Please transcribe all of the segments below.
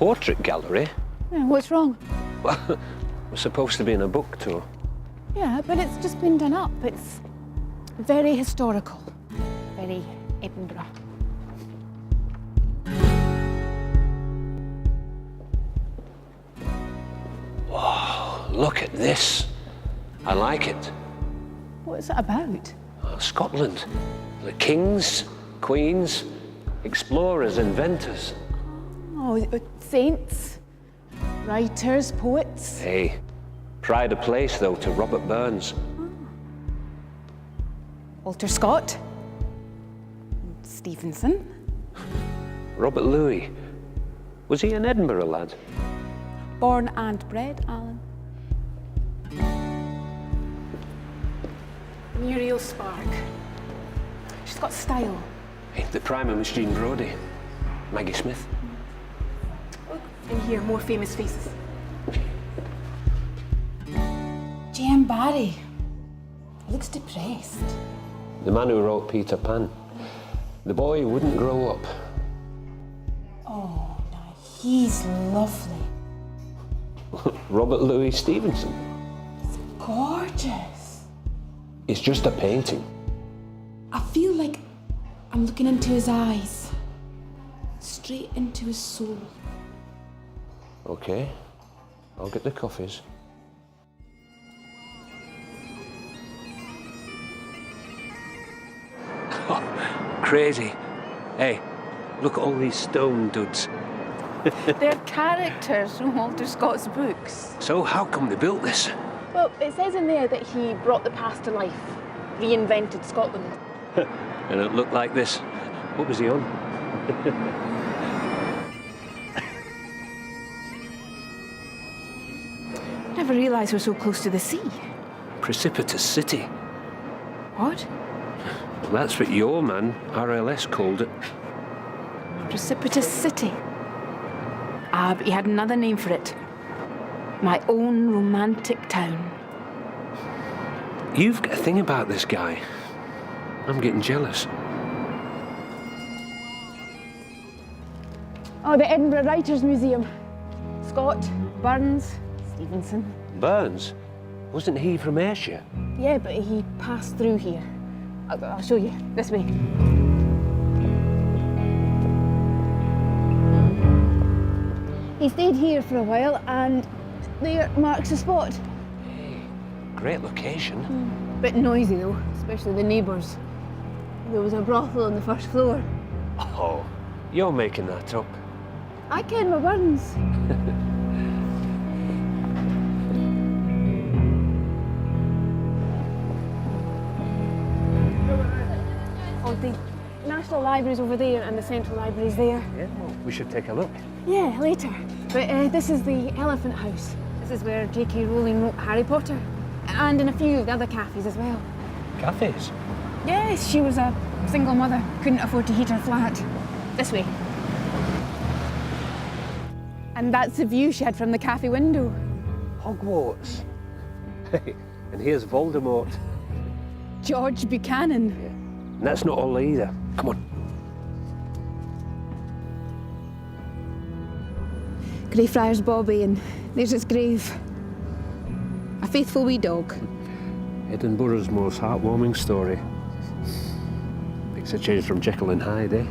portrait gallery. Yeah, what's wrong? Well, we're supposed to be in a book tour. Yeah, but it's just been done up. It's very historical. Very Edinburgh. Wow, look at this. I like it. What's it about? Scotland. The kings, queens, explorers, inventors. Oh, saints, writers, poets. Hey, pride of place, though, to Robert Burns. Walter Scott. Stevenson. Robert Louis. Was he an Edinburgh lad? Born and bred, Alan. Muriel Spark. She's got style. Hey, the primer was Jean Brodie. Maggie Smith. And here, more famous faces. J.M. Barrie. Looks depressed. The man who wrote Peter Pan. The boy who wouldn't grow up. Oh, no, he's lovely. Robert Louis Stevenson. It's gorgeous. It's just a painting. I feel like I'm looking into his eyes. Straight into his soul. Okay, I'll get the coffees. Oh, crazy. Hey, look at all these stone dudes. They're characters from Walter Scott's books. So how come they built this? Well, it says in there that he brought the past to life, reinvented Scotland. And it looked like this. What was he on? Never realised we're so close to the sea. Precipitous city. What? Well, that's what your man, RLS, called it. Precipitous city. Ah, but he had another name for it. My own romantic town. You've got a thing about this guy. I'm getting jealous. Oh, the Edinburgh Writers' Museum. Scott, Burns, Stevenson. Burns? Wasn't he from Ayrshire? Yeah, but he passed through here. I'll show you. This way. He stayed here for a while, and there marks the spot. Hey, great location. Bit noisy though, especially the neighbours. There was a brothel on the first floor. Oh, you're making that up. I ken my Burns. Oh, the National Library's over there and the Central Library's there. Yeah, well, we should take a look. Yeah, later. But this is the Elephant House. This is where J.K. Rowling wrote Harry Potter. And in a few of the other cafes as well. Cafes? Yes, she was a single mother. Couldn't afford to heat her flat. This way. And that's the view she had from the cafe window. Hogwarts. Hey, and here's Voldemort. George Buchanan. Yeah. And that's not all either. Come on. Greyfriars Bobby, and there's his grave. A faithful wee dog. Edinburgh's most heartwarming story. Makes a change from Jekyll and Hyde, eh?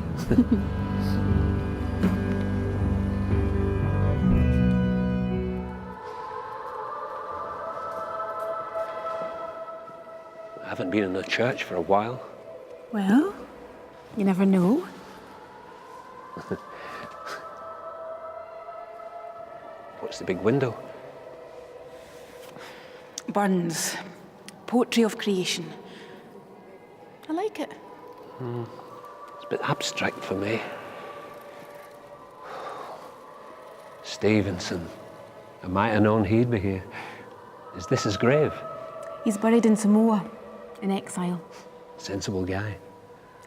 I haven't been in a church for a while. Well, you never know. What's the big window? Burns. Poetry of creation. I like it. It's a bit abstract for me. Stevenson. I might have known he'd be here. Is this his grave? He's buried in Samoa, in exile. Sensible guy.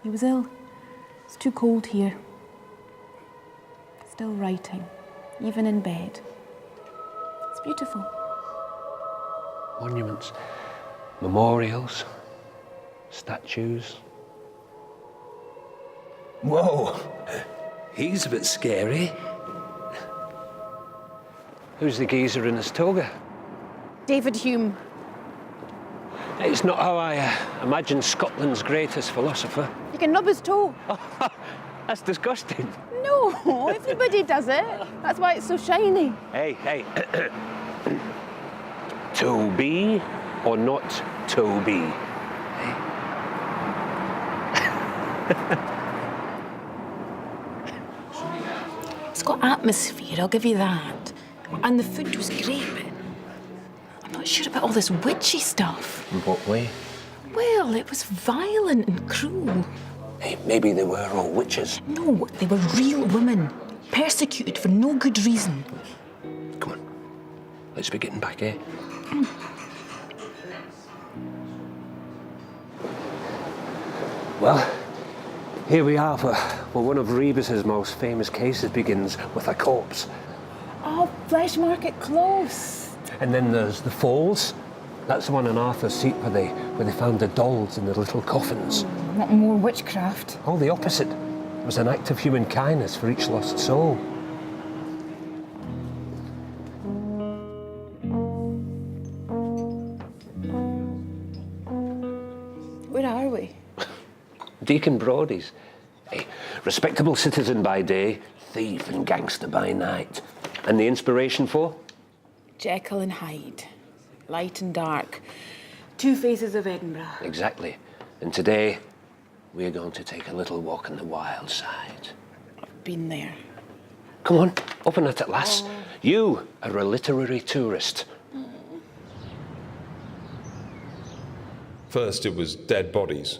He was ill. It's too cold here. Still writing, even in bed. It's beautiful. Monuments, memorials, statues. Whoa, he's a bit scary. Who's the geezer in his toga? David Hume. It's not how I imagine Scotland's greatest philosopher. You can nub his toe. That's disgusting. No, everybody does it. That's why it's so shiny. Hey. To be or not to be? It's got atmosphere, I'll give you that. And the food was great, but I'm not sure about all this witchy stuff. In what way? Well, it was violent and cruel. Hey, maybe they were all witches. No, they were real women, persecuted for no good reason. Come on, let's be getting back, eh? Well, here we are where one of Rebus's most famous cases begins with a corpse. Oh, Flesh Market Close. And then there's the Falls. That's the one on Arthur's Seat where they found the dolls in the little coffins. Not more witchcraft. Oh, the opposite. It was an act of human kindness for each lost soul. Where are we? Deacon Brodie's. A respectable citizen by day, thief and gangster by night. And the inspiration for? Jekyll and Hyde. Light and dark. Two faces of Edinburgh. Exactly. And today, we're going to take a little walk on the wild side. I've been there. Come on, open it at last. You are a literary tourist. First, it was dead bodies,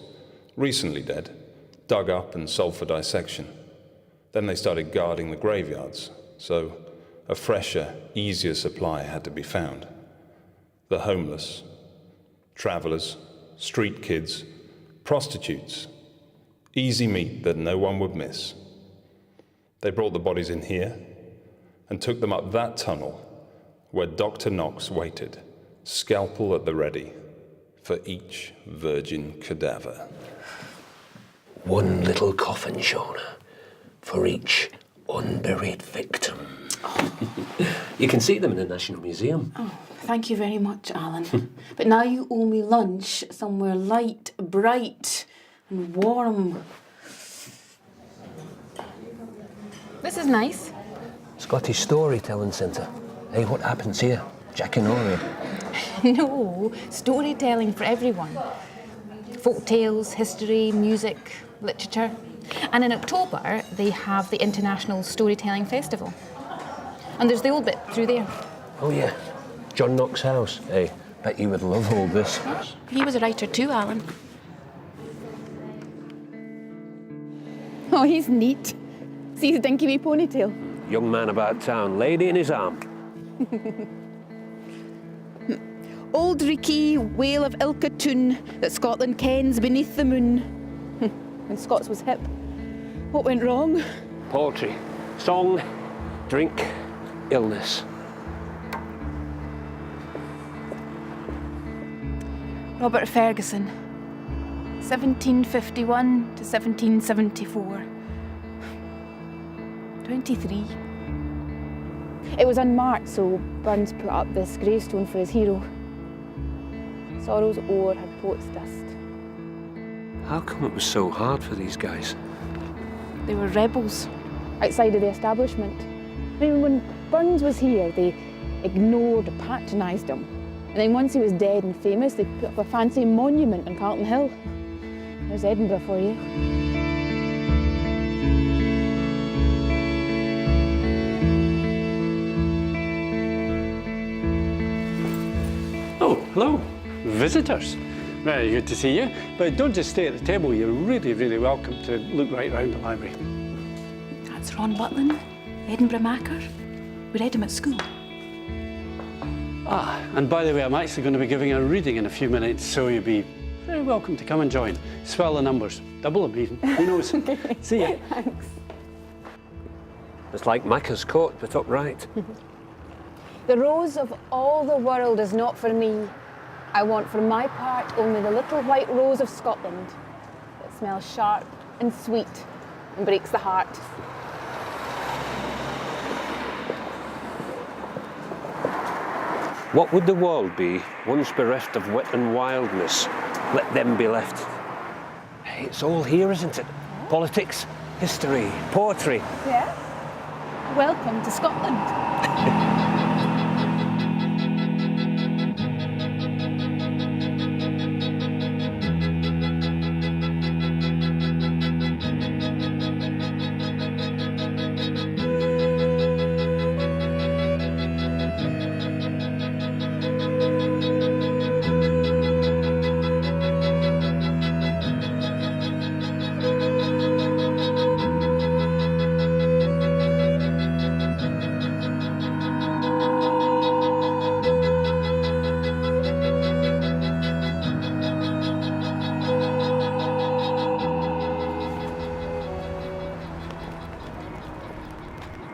recently dead, dug up and sold for dissection. Then they started guarding the graveyards, so a fresher, easier supply had to be found. The homeless, travellers, street kids, prostitutes. Easy meat that no one would miss. They brought the bodies in here and took them up that tunnel where Dr. Knox waited, scalpel at the ready, for each virgin cadaver. One little coffin, Shona, for each unburied victim. You can see them in the National Museum. Oh, thank you very much, Alan. But now you owe me lunch somewhere light, bright and warm. This is nice. Scottish Storytelling Centre. Hey, what happens here? Jack and Ori. No, storytelling for everyone. Folk tales, history, music, literature. And in October, they have the International Storytelling Festival. And there's the old bit through there. Oh, yeah. John Knox's house. Hey, bet you would love all this. He was a writer too, Alan. Oh, he's neat. See his dinky wee ponytail? Young man about town, lady in his arm. Old Ricky, whale of ilka tune that Scotland kens beneath the moon. When Scots was hip. What went wrong? Poetry, song, drink, illness. Robert Ferguson, 1751 to 1774. 23. It was unmarked, so Burns put up this gravestone for his hero. Sorrow's ore had poet's dust. How come it was so hard for these guys? They were rebels outside of the establishment. I mean, when Burns was here, they ignored, patronised him. And then once he was dead and famous, they put up a fancy monument on Carlton Hill. There's Edinburgh for you. Oh, hello, visitors. Very good to see you. But don't just stay at the table. You're really, really welcome to look right round the library. That's Ron Butland, Edinburgh Macker. We read him at school. Ah, and by the way, I'm actually going to be giving a reading in a few minutes, so you'll be very welcome to come and join. Swell the numbers, double them even, who knows. See ya. Thanks. It's like Macca's coat, but upright. The rose of all the world is not for me. I want for my part only the little white rose of Scotland that smells sharp and sweet and breaks the heart. What would the world be once bereft of wit and wildness? Let them be left. Hey, it's all here, isn't it? Politics, history, poetry. Yeah. Welcome to Scotland.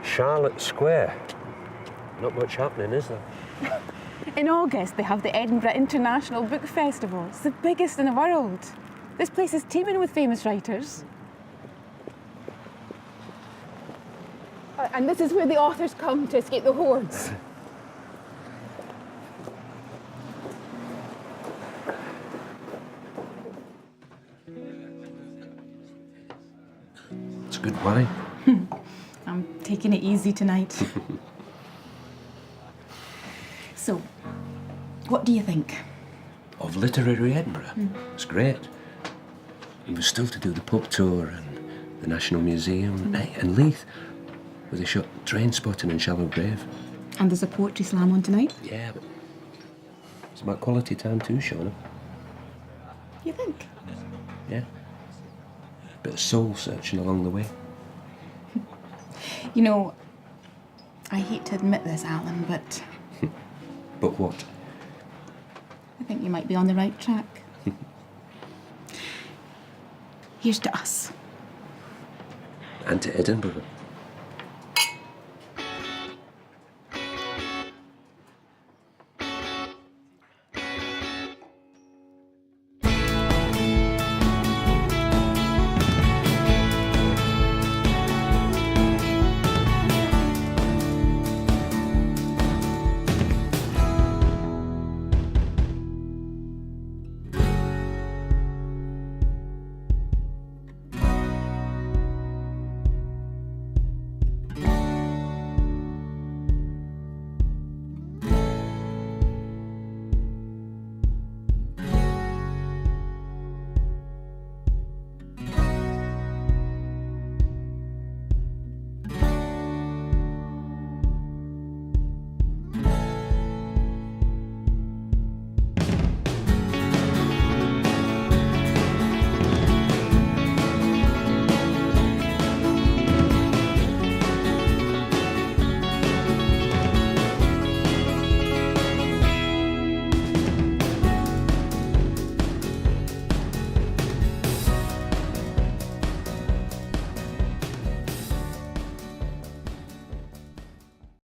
Charlotte Square. Not much happening, is there? In August, they have the Edinburgh International Book Festival. It's the biggest in the world. This place is teeming with famous writers. And this is where the authors come to escape the hordes. It's good wine. I'm taking it easy tonight. So, what do you think? Of literary Edinburgh. It's great. And we're still to do the pub tour and the National Museum. Hey, and Leith, where they shot Train Spotting and Shallow Grave. And there's a poetry slam on tonight. Yeah, but it's about quality time too, Shauna. You think? Yeah. Bit of soul searching along the way. You know, I hate to admit this, Alan, but But what? I think you might be on the right track. Here's to us. And to Edinburgh.